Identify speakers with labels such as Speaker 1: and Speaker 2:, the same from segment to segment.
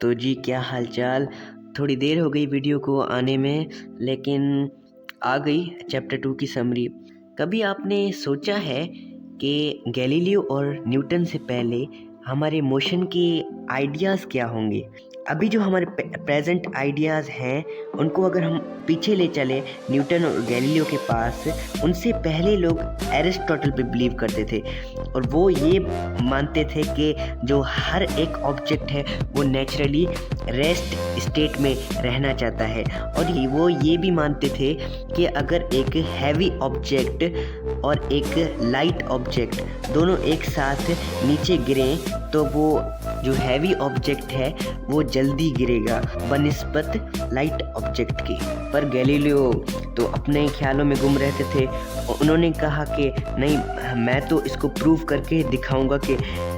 Speaker 1: तो जी क्या हालचाल। थोड़ी देर हो गई वीडियो को आने में, लेकिन आ गई चैप्टर 2 की समरी। कभी आपने सोचा है कि गैलीलियो और न्यूटन से पहले हमारे मोशन के आइडियाज़ क्या होंगे? अभी जो हमारे प्रेजेंट आइडियाज़ हैं उनको अगर हम पीछे ले चले न्यूटन और गैलीलियो के पास, उनसे पहले लोग एरिस्टोटल पे बिलीव करते थे और वो ये मानते थे कि जो हर एक ऑब्जेक्ट है वो नेचुरली रेस्ट स्टेट में रहना चाहता है। और वो ये भी मानते थे कि अगर एक हैवी ऑब्जेक्ट और एक लाइट ऑब्जेक्ट दोनों एक साथ नीचे गिरें तो वो जो हैवी ऑब्जेक्ट है वो जल्दी गिरेगा बनिस्बत लाइट ऑब्जेक्ट के। पर गैलीलियो तो अपने ख्यालों में गुम रहते थे और उन्होंने कहा कि नहीं, मैं तो इसको प्रूव करके दिखाऊंगा कि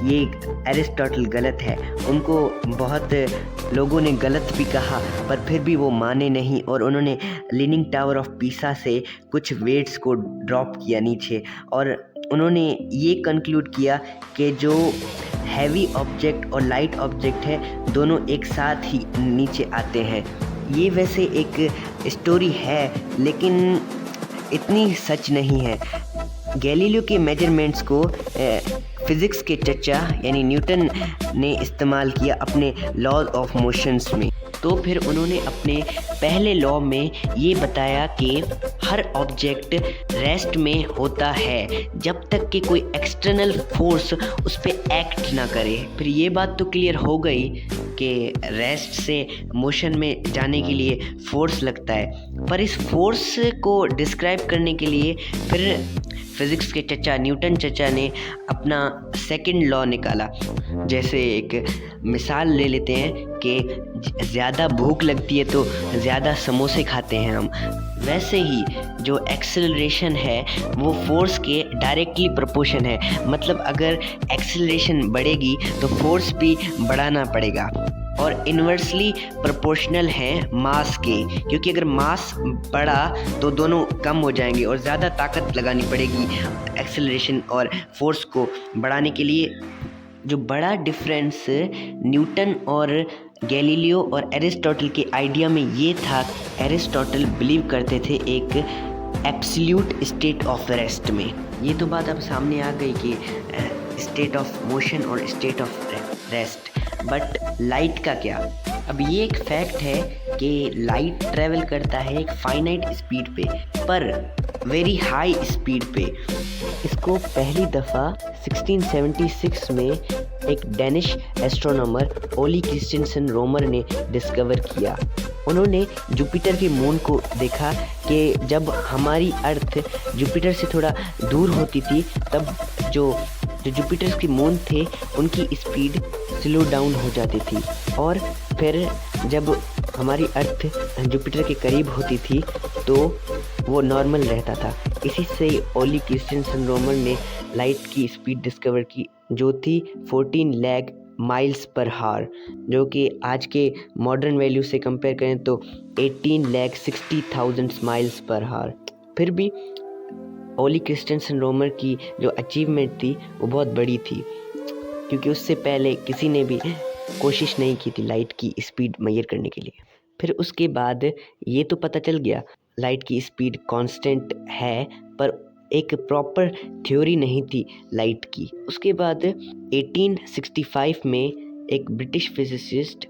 Speaker 1: ये एरिस्टोटल गलत है। उनको बहुत लोगों ने गलत भी कहा पर फिर भी वो माने नहीं और उन्होंने लीनिंग टावर ऑफ पीसा से कुछ वेट्स को ड्रॉप किया नीचे और उन्होंने ये कंक्लूड किया कि जो हैवी ऑब्जेक्ट और लाइट ऑब्जेक्ट है दोनों एक साथ ही नीचे आते हैं। ये वैसे एक स्टोरी है लेकिन इतनी सच नहीं है। गैलीलियो के मेजरमेंट्स को फिज़िक्स के चचा यानी न्यूटन ने इस्तेमाल किया अपने लॉज ऑफ मोशंस में। तो फिर उन्होंने अपने पहले लॉ में ये बताया कि हर ऑब्जेक्ट रेस्ट में होता है जब तक कि कोई एक्सटर्नल फोर्स उस पर एक्ट ना करे। फिर ये बात तो क्लियर हो गई कि रेस्ट से मोशन में जाने के लिए फोर्स लगता है, पर इस फोर्स को डिस्क्राइब करने के लिए फिर फिज़िक्स के चचा न्यूटन चचा ने अपना सेकंड लॉ निकाला। जैसे एक मिसाल ले लेते हैं कि ज़्यादा भूख लगती है तो ज़्यादा समोसे खाते हैं हम, वैसे ही जो एक्सेलरेशन है वो फोर्स के डायरेक्टली प्रोपोर्शन है। मतलब अगर एक्सेलरेशन बढ़ेगी तो फोर्स भी बढ़ाना पड़ेगा और इन्वर्सली प्रोपोर्शनल है मास के, क्योंकि अगर मास बढ़ा तो दोनों कम हो जाएंगे और ज़्यादा ताकत लगानी पड़ेगी एक्सेलरेशन और फोर्स को बढ़ाने के लिए। जो बड़ा डिफरेंस न्यूटन और गैलीलियो और एरिस्टोटल के आइडिया में ये था, एरिस्टोटल बिलीव करते थे एक एब्सोल्यूट स्टेट ऑफ रेस्ट में। ये तो बात अब सामने आ गई कि स्टेट ऑफ मोशन और state of rest. But light का क्या? अब ये एक फैक्ट है कि लाइट ट्रैवल करता है एक फाइनाइट स्पीड पे, पर वेरी हाई स्पीड पे। इसको पहली दफ़ा 1676 में एक डेनिश एस्ट्रोनॉमर ओली क्रिस्टियनसन रोमर ने डिस्कवर किया। उन्होंने जुपिटर के मून को देखा कि जब हमारी अर्थ जुपिटर से थोड़ा दूर होती थी तब जो जुपिटर के मून थे उनकी स्पीड स्लो डाउन हो जाती थी और फिर जब हमारी अर्थ जुपिटर के करीब होती थी तो वो नॉर्मल रहता था। इसी से ओली क्रिस्टियनसन रोमर ने लाइट की स्पीड डिस्कवर की जो थी 14 लाख माइल्स पर हावर, जो कि आज के मॉडर्न वैल्यू से कंपेयर करें तो 18,60,000 माइल्स पर हावर। फिर भी ओली क्रिस्टियनसन रोमर की जो अचीवमेंट थी वो बहुत बड़ी थी, क्योंकि उससे पहले किसी ने भी कोशिश नहीं की थी लाइट की स्पीड मेजर करने के लिए। फिर उसके बाद ये तो पता चल गया लाइट की स्पीड कांस्टेंट है, पर एक प्रॉपर थ्योरी नहीं थी लाइट की। उसके बाद 1865 में एक British physicist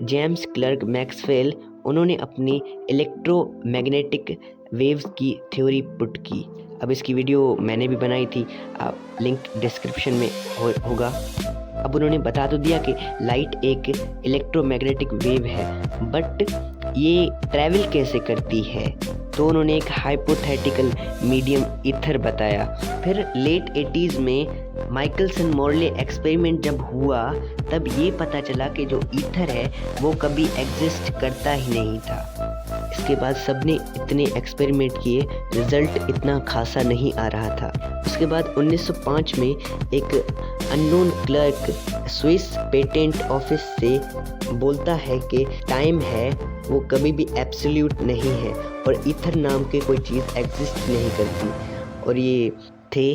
Speaker 1: James clerk Maxwell, उन्होंने अपनी इलेक्ट्रोमैग्नेटिक वेव्स की थ्योरी पुट की। अब इसकी वीडियो मैंने भी बनाई थी, आप लिंक डिस्क्रिप्शन में होगा। अब उन्होंने बता तो दिया कि लाइट एक इलेक्ट्रोमैग्नेटिक वेव है, बट ये ट्रैवल कैसे करती है, तो उन्होंने एक हाइपोथेटिकल मीडियम ईथर बताया। फिर लेट 80s में माइकलसन मोरले एक्सपेरिमेंट जब हुआ तब ये पता चला कि जो ईथर है वो कभी एग्जिस्ट करता ही नहीं था। इसके बाद सबने इतने एक्सपेरिमेंट किए, रिजल्ट इतना खासा नहीं आ रहा था। उसके बाद 1905 में एक unknown clerk Swiss patent office से बोलता है कि टाइम है वो कभी भी एब्सोल्यूट नहीं है और ईथर नाम के कोई चीज़ एग्जिस्ट नहीं करती। और ये थे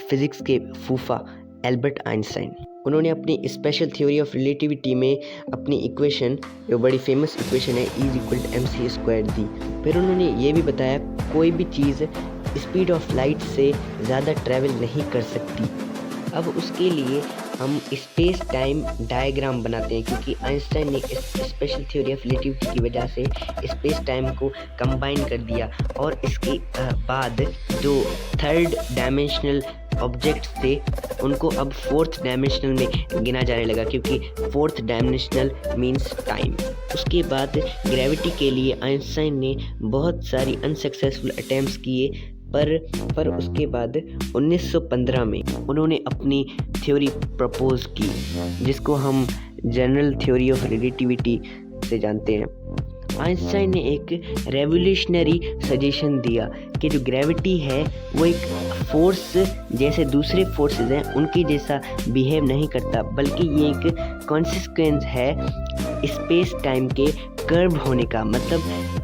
Speaker 1: फिज़िक्स के फूफा एल्बर्ट आइंस्टाइन। उन्होंने अपनी स्पेशल थ्योरी ऑफ रिलेटिविटी में अपनी इक्वेशन, जो बड़ी फेमस इक्वेशन है E=mc² दी। फिर उन्होंने ये भी बताया कोई भी चीज़ स्पीड ऑफ लाइट से ज़्यादा ट्रैवल नहीं कर सकती। अब उसके लिए हम स्पेस टाइम डायग्राम बनाते हैं, क्योंकि आइंस्टाइन ने इस स्पेशल थ्योरी ऑफ रिलेटिविटी की वजह से स्पेस टाइम को कंबाइन कर दिया, और इसके बाद जो थर्ड डायमेंशनल ऑब्जेक्ट्स थे उनको अब फोर्थ डायमेंशनल में गिना जाने लगा, क्योंकि फोर्थ डायमेंशनल मींस टाइम। उसके बाद ग्रेविटी के लिए आइंस्टाइन ने बहुत सारी अनसक्सेसफुल अटेम्प्ट्स किए, पर उसके बाद 1915 में उन्होंने अपनी थ्योरी प्रपोज की, जिसको हम जनरल थ्योरी ऑफ रिलेटिविटी से जानते हैं। आइंस्टाइन ने एक रेवोल्यूशनरी सजेशन दिया कि जो ग्रेविटी है वो एक फोर्स जैसे दूसरे फोर्सेस हैं उनके जैसा बिहेव नहीं करता, बल्कि ये एक कॉन्सिक्वेंस है स्पेस टाइम के कर्व होने का। मतलब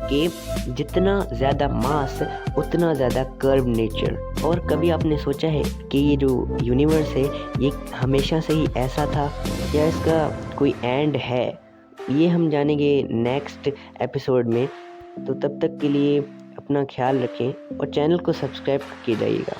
Speaker 1: कि जितना ज़्यादा मास उतना ज़्यादा कर्व नेचर। और कभी आपने सोचा है कि ये जो यूनिवर्स है ये हमेशा से ही ऐसा था या इसका कोई एंड है? ये हम जानेंगे नेक्स्ट एपिसोड में। तो तब तक के लिए अपना ख्याल रखें और चैनल को सब्सक्राइब किए जाइएगा।